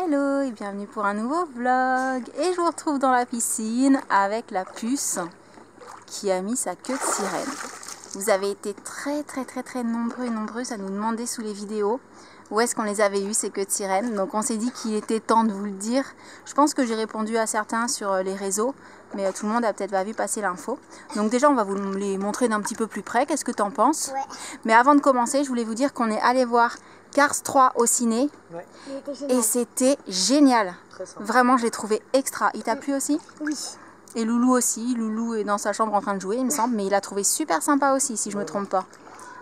Hello et bienvenue pour un nouveau vlog. Et je vous retrouve dans la piscine avec la puce qui a mis sa queue de sirène. Vous avez été très nombreux et nombreuses à nous demander sous les vidéos où est-ce qu'on les avait eu ces queues de sirène. Donc on s'est dit qu'il était temps de vous le dire. Je pense que j'ai répondu à certains sur les réseaux, mais tout le monde a peut-être pas vu passer l'info. Donc déjà on va vous les montrer d'un petit peu plus près. Qu'est-ce que tu en penses? Ouais. Mais avant de commencer, je voulais vous dire qu'on est allé voir Cars 3 au ciné. Ouais. Et c'était génial. Vraiment, je l'ai trouvé extra. Il t'a plu aussi? Oui. Et Loulou aussi. Loulou est dans sa chambre en train de jouer, il me semble. Mais il a trouvé super sympa aussi, si je ne me trompe pas.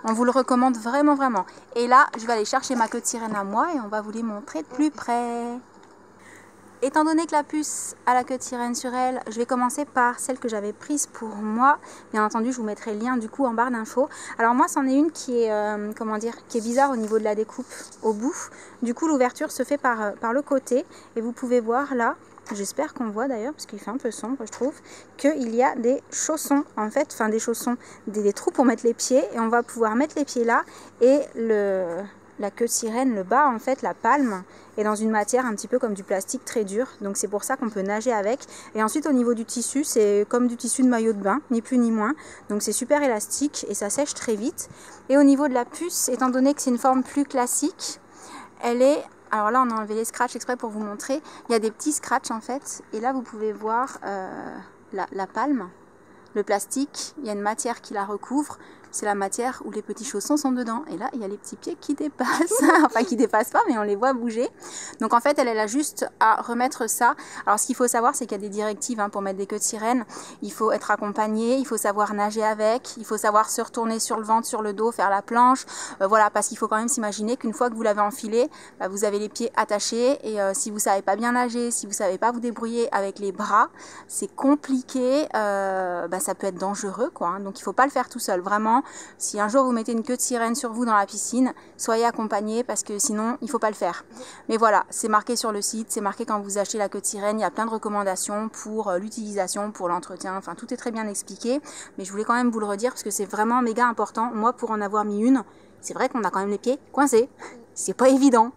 On vous le recommande vraiment. Et là, je vais aller chercher ma queue de sirène à moi et on va vous les montrer de plus près. Étant donné que la puce a la queue de sirène sur elle, je vais commencer par celle que j'avais prise pour moi. Bien entendu, je vous mettrai le lien du coup en barre d'infos. Alors moi, c'en est une qui est, qui est bizarre au niveau de la découpe au bout. Du coup, l'ouverture se fait par le côté. Et vous pouvez voir là, j'espère qu'on voit d'ailleurs, parce qu'il fait un peu sombre, je trouve, qu'il y a des chaussons, en fait, enfin des chaussons, des trous pour mettre les pieds. Et on va pouvoir mettre les pieds là et la queue de sirène, le bas, en fait, la palme, est dans une matière un petit peu comme du plastique très dur. Donc c'est pour ça qu'on peut nager avec. Et ensuite, au niveau du tissu, c'est comme du tissu de maillot de bain, ni plus ni moins. Donc c'est super élastique et ça sèche très vite. Et au niveau de la puce, étant donné que c'est une forme plus classique, elle est... Alors là, on a enlevé les scratchs exprès pour vous montrer. Il y a des petits scratchs, en fait. Et là, vous pouvez voir la palme, le plastique. Il y a une matière qui la recouvre. C'est la matière où les petits chaussons sont dedans. Et là, il y a les petits pieds qui dépassent. Enfin, qui dépassent pas, mais on les voit bouger. Donc, en fait, elle a juste à remettre ça. Alors, ce qu'il faut savoir, c'est qu'il y a des directives pour mettre des queues de sirène. Il faut être accompagné, il faut savoir nager avec, il faut savoir se retourner sur le ventre, sur le dos, faire la planche. Voilà, parce qu'il faut quand même s'imaginer qu'une fois que vous l'avez enfilé, vous avez les pieds attachés. Et si vous savez pas bien nager, si vous savez pas vous débrouiller avec les bras, c'est compliqué. Ça peut être dangereux, quoi. Donc, il faut pas le faire tout seul. Vraiment, si un jour vous mettez une queue de sirène sur vous dans la piscine, soyez accompagné parce que sinon il faut pas le faire. Mais voilà, c'est marqué sur le site, c'est marqué quand vous achetez la queue de sirène, il y a plein de recommandations pour l'utilisation, pour l'entretien, enfin tout est très bien expliqué. Mais je voulais quand même vous le redire parce que c'est vraiment méga important. Moi, pour en avoir mis une, c'est vrai qu'on a quand même les pieds coincés. C'est pas évident.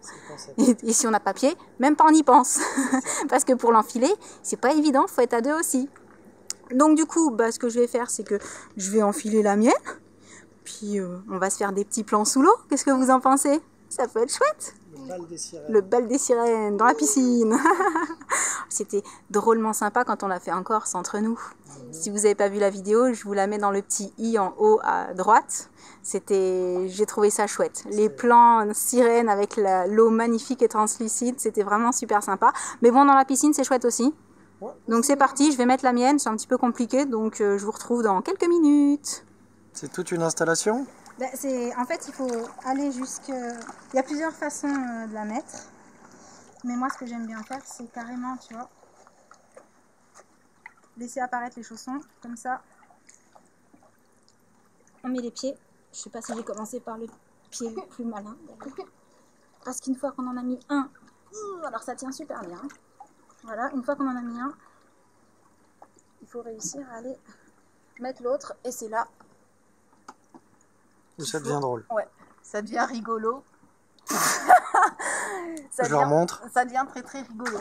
Et si on n'a pas pied, même pas on y pense. Parce que pour l'enfiler, c'est pas évident, faut être à deux aussi. Donc du coup, ce que je vais faire, c'est que je vais enfiler la mienne. Puis on va se faire des petits plans sous l'eau. Qu'est-ce que vous en pensez? Ça peut être chouette. Le bal des sirènes. Le bal des sirènes dans la piscine. C'était drôlement sympa quand on l'a fait en Corse entre nous. Si vous n'avez pas vu la vidéo, je vous la mets dans le petit i en haut à droite. J'ai trouvé ça chouette. Les plans sirènes avec l'eau magnifique et translucide, c'était vraiment super sympa. Mais bon, dans la piscine, c'est chouette aussi. Donc c'est parti, je vais mettre la mienne. C'est un petit peu compliqué, donc je vous retrouve dans quelques minutes. C'est toute une installation? En fait, il faut aller jusque... Il y a plusieurs façons de la mettre. Mais moi, ce que j'aime bien faire, c'est carrément, tu vois, laisser apparaître les chaussons, comme ça. On met les pieds. Je sais pas si j'ai commencé par le pied le plus malin. Parce qu'une fois qu'on en a mis un, alors ça tient super bien. Voilà, une fois qu'on en a mis un, il faut réussir à aller mettre l'autre. Et c'est là... Où ça devient drôle. Ouais, ça devient rigolo. Je leur montre. Ça devient très rigolo.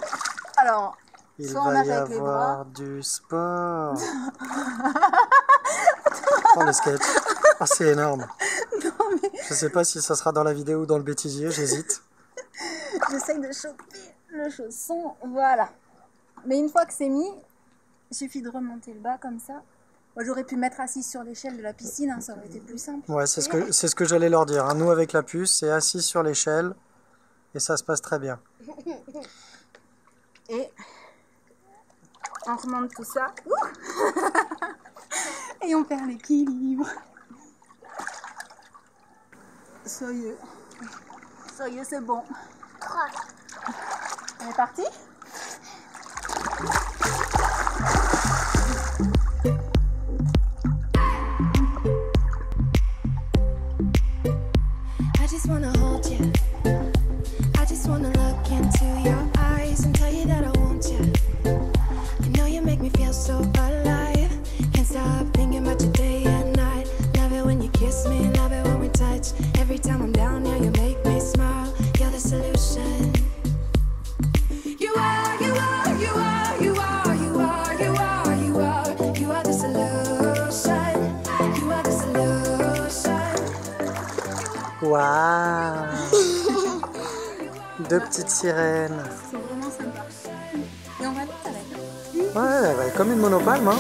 Alors, il soit va on y nage avec les bras. avoir du sport. Oh le sketch. Oh, c'est énorme. Non, mais... Je sais pas si ça sera dans la vidéo ou dans le bêtisier, j'hésite. J'essaye de choper le chausson, voilà. Mais une fois que c'est mis, il suffit de remonter le bas comme ça. Moi, j'aurais pu me mettre assise sur l'échelle de la piscine, ça aurait été plus simple. Ouais, c'est ce que j'allais leur dire. Nous, avec la puce, c'est assis sur l'échelle et ça se passe très bien. Et on remonte tout ça. Et on perd l'équilibre. Soyeux, c'est bon. On est parti? I just wanna hold you. I just wanna look into your eyes and tell you that I want you. I know you make me feel so alive. Can't stop thinking about you day and night. Love it when you kiss me, love it when we touch. Every time I'm down, yeah, you make me smile. You're the solution. Waouh. Deux petites sirènes. C'est vraiment sympa. Et on va vite avec. Ouais, elle va être comme une monopalme, hein.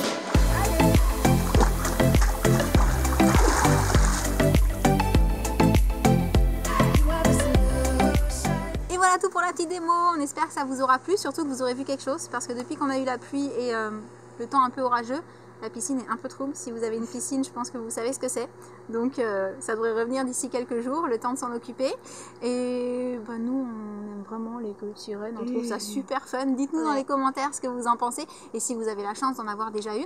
Et voilà tout pour la petite démo. On espère que ça vous aura plu, surtout que vous aurez vu quelque chose, parce que depuis qu'on a eu la pluie et le temps un peu orageux, la piscine est un peu trouble. Si vous avez une piscine, je pense que vous savez ce que c'est. Donc ça devrait revenir d'ici quelques jours, le temps de s'en occuper. Et bah, nous, on aime vraiment les queues de sirène, on trouve ça super fun. Dites-nous dans les commentaires ce que vous en pensez et si vous avez la chance d'en avoir déjà une.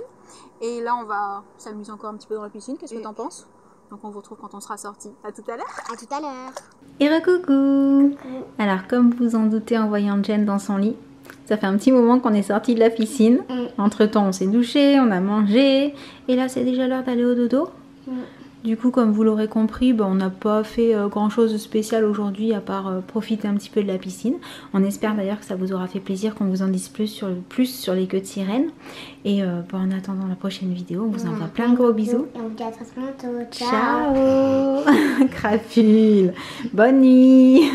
Et là, on va s'amuser encore un petit peu dans la piscine. Qu'est-ce que t'en penses? Donc on vous retrouve quand on sera sorti. À tout à l'heure. À tout à l'heure. Et recoucou. Alors comme vous en doutez en voyant Jen dans son lit, ça fait un petit moment qu'on est sorti de la piscine. Entre temps on s'est douché, on a mangé et là c'est déjà l'heure d'aller au dodo. Du coup comme vous l'aurez compris, on n'a pas fait grand chose de spécial aujourd'hui à part profiter un petit peu de la piscine. On espère d'ailleurs que ça vous aura fait plaisir qu'on vous en dise plus sur les queues de sirène. Et en attendant la prochaine vidéo, on vous envoie plein de gros bisous. Et on vous dit à très bientôt. Ciao. Crapule. Bonne nuit.